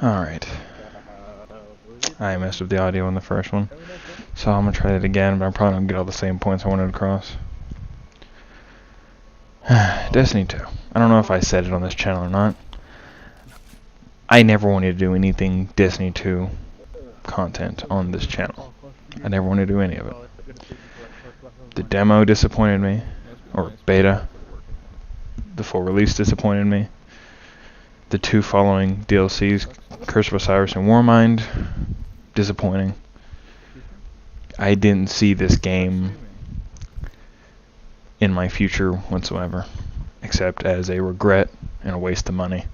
Alright. I messed up the audio in the first one. So I'm gonna try that again, but I'm probably not gonna get all the same points I wanted across. Destiny 2. I don't know if I said it on this channel or not. I never wanted to do anything Destiny 2 content on this channel. I never wanted to do any of it. The demo disappointed me, or beta. The full release disappointed me. The two following DLCs, Curse of Osiris and Warmind, disappointing. I didn't see this game in my future whatsoever, except as a regret and a waste of money.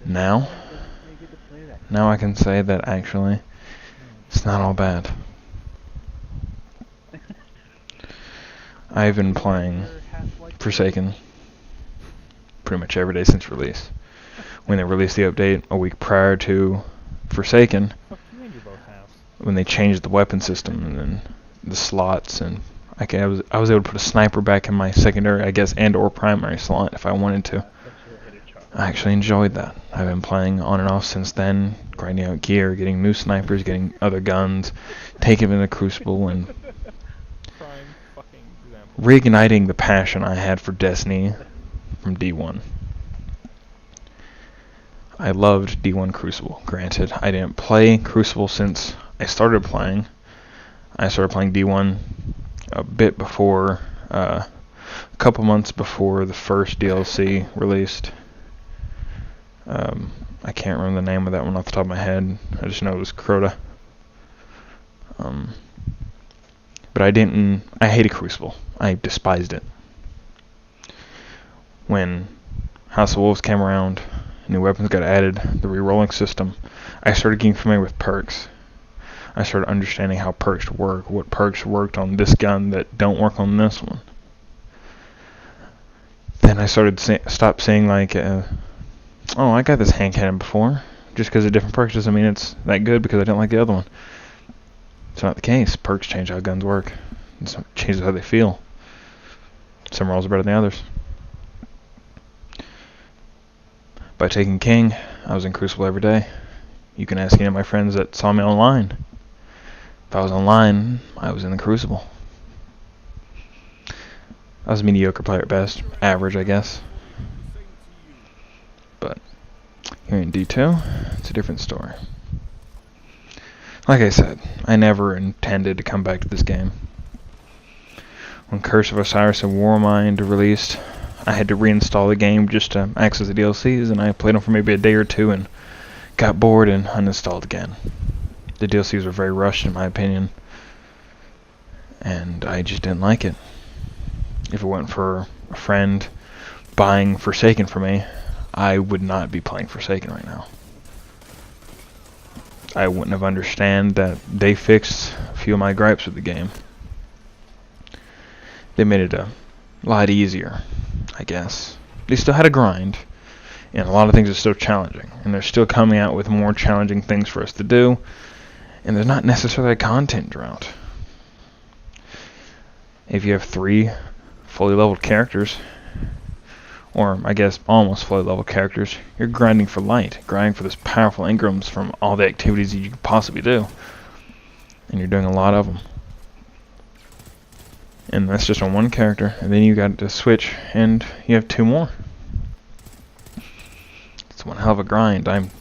Now I can say that actually it's not all bad. I've been playing Forsaken pretty much every day since release. When they released the update a week prior to Forsaken, when they changed the weapon system and then the slots, and I was able to put a sniper back in my secondary, I guess, and or primary slot if I wanted to. I actually enjoyed that. I've been playing on and off since then, grinding out gear, getting new snipers, getting other guns, taking them in the Crucible, and reigniting the passion I had for Destiny from D1. I loved D1 Crucible. Granted, I didn't play Crucible since I started playing. I started playing D1 a bit before, a couple months before the first DLC released. I can't remember the name of that one off the top of my head. I just know it was Crota. But I hated Crucible. I despised it. When House of Wolves came around, new weapons got added, the re-rolling system, I started getting familiar with perks. I started understanding how perks work, what perks worked on this gun that don't work on this one. Then I stopped saying like, oh, I got this hand cannon before. Just because of different perks doesn't mean it's that good because I didn't like the other one. It's not the case. Perks change how guns work. It changes how they feel. Some rolls are better than others. By taking King, I was in Crucible every day. You can ask any of my friends that saw me online. If I was online, I was in the Crucible. I was a mediocre player at best. Average, I guess. But here in D2, it's a different story. Like I said, I never intended to come back to this game. When Curse of Osiris and Warmind released, I had to reinstall the game just to access the DLCs, and I played them for maybe a day or two and got bored and uninstalled again. The DLCs were very rushed in my opinion, and I just didn't like it. If it weren't for a friend buying Forsaken for me, I would not be playing Forsaken right now. I wouldn't have understood that they fixed a few of my gripes with the game. They made it a lot easier, I guess. They still had a grind, and a lot of things are still challenging, and they're still coming out with more challenging things for us to do, and there's not necessarily a content drought. If you have 3 fully leveled characters, or I guess almost fully leveled characters, you're grinding for light, grinding for those powerful engrams from all the activities that you could possibly do, and you're doing a lot of them. And that's just on one character, and then you got to switch, and you have 2 more. It's one hell of a grind. I've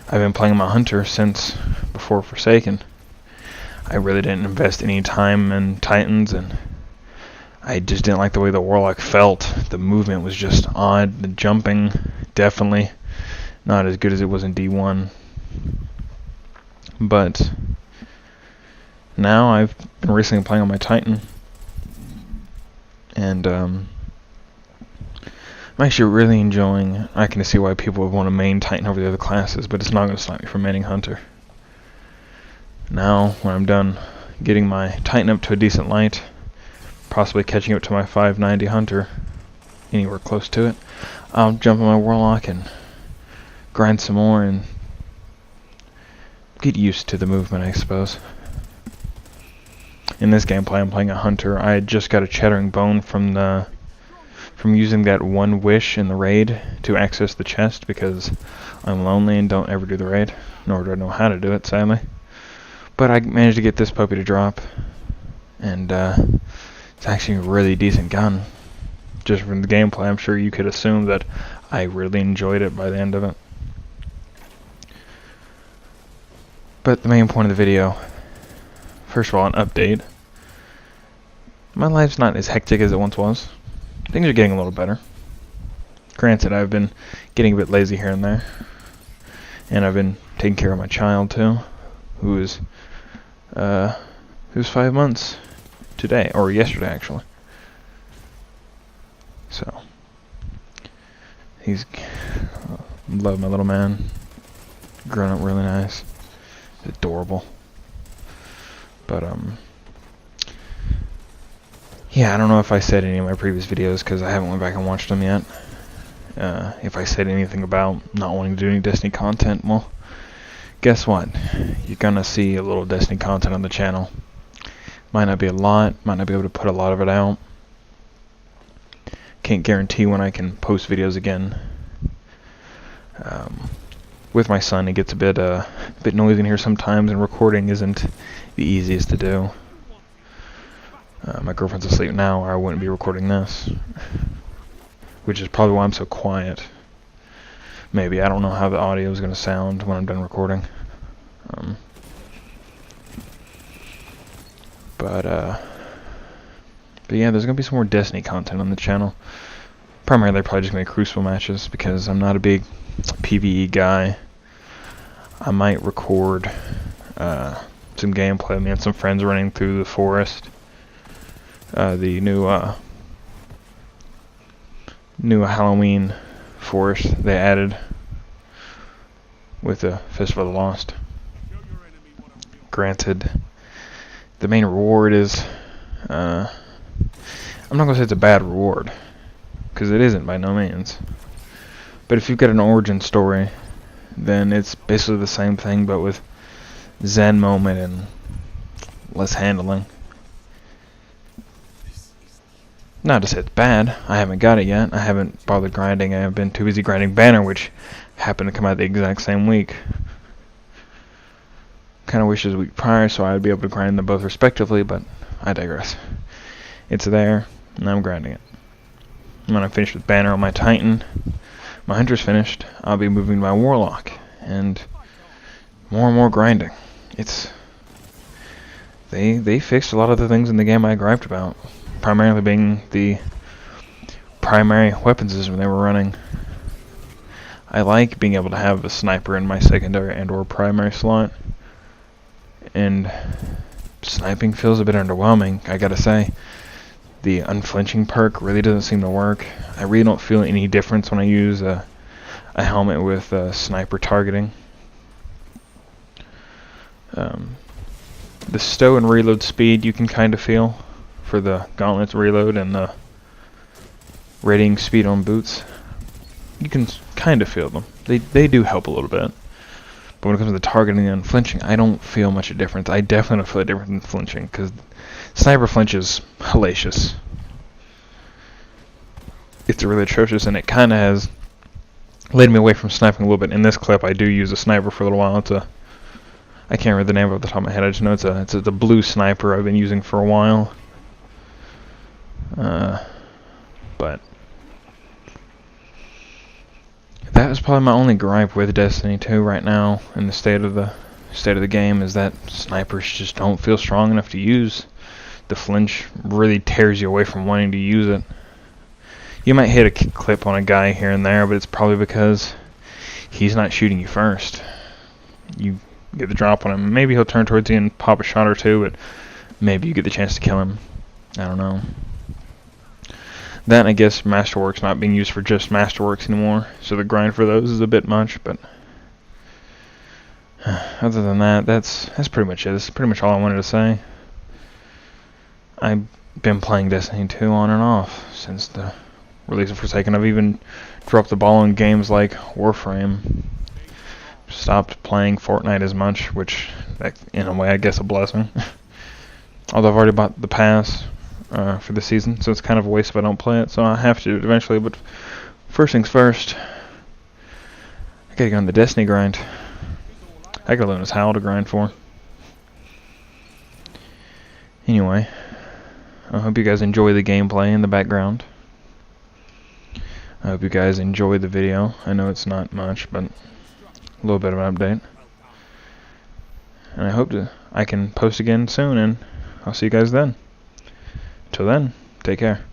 been playing my Hunter since before Forsaken. I really didn't invest any time in Titans, and I just didn't like the way the Warlock felt. The movement was just odd. The jumping, definitely not as good as it was in D1. But now I've been recently playing on my Titan, and I'm actually really enjoying. I can see why people would want to main Titan over the other classes, but it's not going to stop me from maining Hunter. Now, when I'm done getting my Titan up to a decent light, possibly catching up to my 590 Hunter, anywhere close to it, I'll jump on my Warlock and grind some more and get used to the movement, I suppose. In this gameplay, I'm playing a Hunter. I had just got a Chattering Bone from the from using that one wish in the raid to access the chest because I'm lonely and don't ever do the raid, nor do I know how to do it, sadly. But I managed to get this puppy to drop, and it's actually a really decent gun. Just from the gameplay, I'm sure you could assume that I really enjoyed it by the end of it. But the main point of the video, first of all, an update. My life's not as hectic as it once was. Things are getting a little better. Granted, I've been getting a bit lazy here and there. And I've been taking care of my child too, who's 5 months today, or yesterday actually. So, love my little man. Grown up really nice. Adorable. But yeah, I don't know if I said any of my previous videos because I haven't went back and watched them yet. If I said anything about not wanting to do any Destiny content, well, guess what? You're gonna see a little Destiny content on the channel. Might not be a lot, might not be able to put a lot of it out. Can't guarantee when I can post videos again. With my son, it gets a bit noisy in here sometimes, and recording isn't the easiest to do. My girlfriend's asleep now, or I wouldn't be recording this. Which is probably why I'm so quiet. Maybe, I don't know how the audio is going to sound when I'm done recording. But yeah, there's going to be some more Destiny content on the channel. Primarily, probably just going to be Crucible matches, because I'm not a big PvE guy. I might record some gameplay. Me and some friends running through the forest. The new Halloween forest they added with the Festival of the Lost. Granted, the main reward is I'm not gonna say it's a bad reward, because it isn't by no means. But if you've got an origin story, then it's basically the same thing, but with Zen moment and less handling. Not to say it's bad. I haven't got it yet. I haven't bothered grinding. I've been too busy grinding Banner, which happened to come out the exact same week. Kind of wish it was a week prior, so I'd be able to grind them both respectively, but I digress. It's there, and I'm grinding it. When I'm finished with Banner on my Titan, my Hunter's finished, I'll be moving to my Warlock, and more grinding. They fixed a lot of the things in the game I griped about. Primarily being the primary weapon system they were running. I like being able to have a sniper in my secondary and or primary slot, and sniping feels a bit underwhelming, I gotta say. The unflinching perk really doesn't seem to work. I really don't feel any difference when I use a helmet with sniper targeting. The stow and reload speed you can kind of feel for the gauntlets reload and the rating speed on boots. You can kind of feel them. They do help a little bit. But when it comes to the targeting and flinching, I don't feel much of a difference. I definitely don't feel a difference in flinching, because sniper flinch is hellacious. It's really atrocious, and it kind of has led me away from sniping a little bit. In this clip, I do use a sniper for a little while. I can't remember the name off the top of my head. I just know it's a blue sniper I've been using for a while. But that is probably my only gripe with Destiny 2 right now in the state of the game, is that snipers just don't feel strong enough to use. The flinch really tears you away from wanting to use it. You might hit a clip on a guy here and there, but it's probably because he's not shooting you first. You get the drop on him. Maybe he'll turn towards you and pop a shot or two, but maybe you get the chance to kill him. I don't know. That, and I guess Masterworks not being used for just Masterworks anymore, so the grind for those is a bit much, but other than that, that's pretty much it. That's pretty much all I wanted to say. I've been playing Destiny 2 on and off since the release of Forsaken. I've even dropped the ball on games like Warframe. Stopped playing Fortnite as much, which, in a way, I guess a blessing. Although I've already bought the pass, for the season, so it's kind of a waste if I don't play it. So I'll have to do it eventually. But first things first, I gotta go on the Destiny grind. I gotta learn this how to grind for. Anyway, I hope you guys enjoy the gameplay in the background. I hope you guys enjoy the video. I know it's not much, but a little bit of an update. And I hope I can post again soon, and I'll see you guys then. Till then, take care.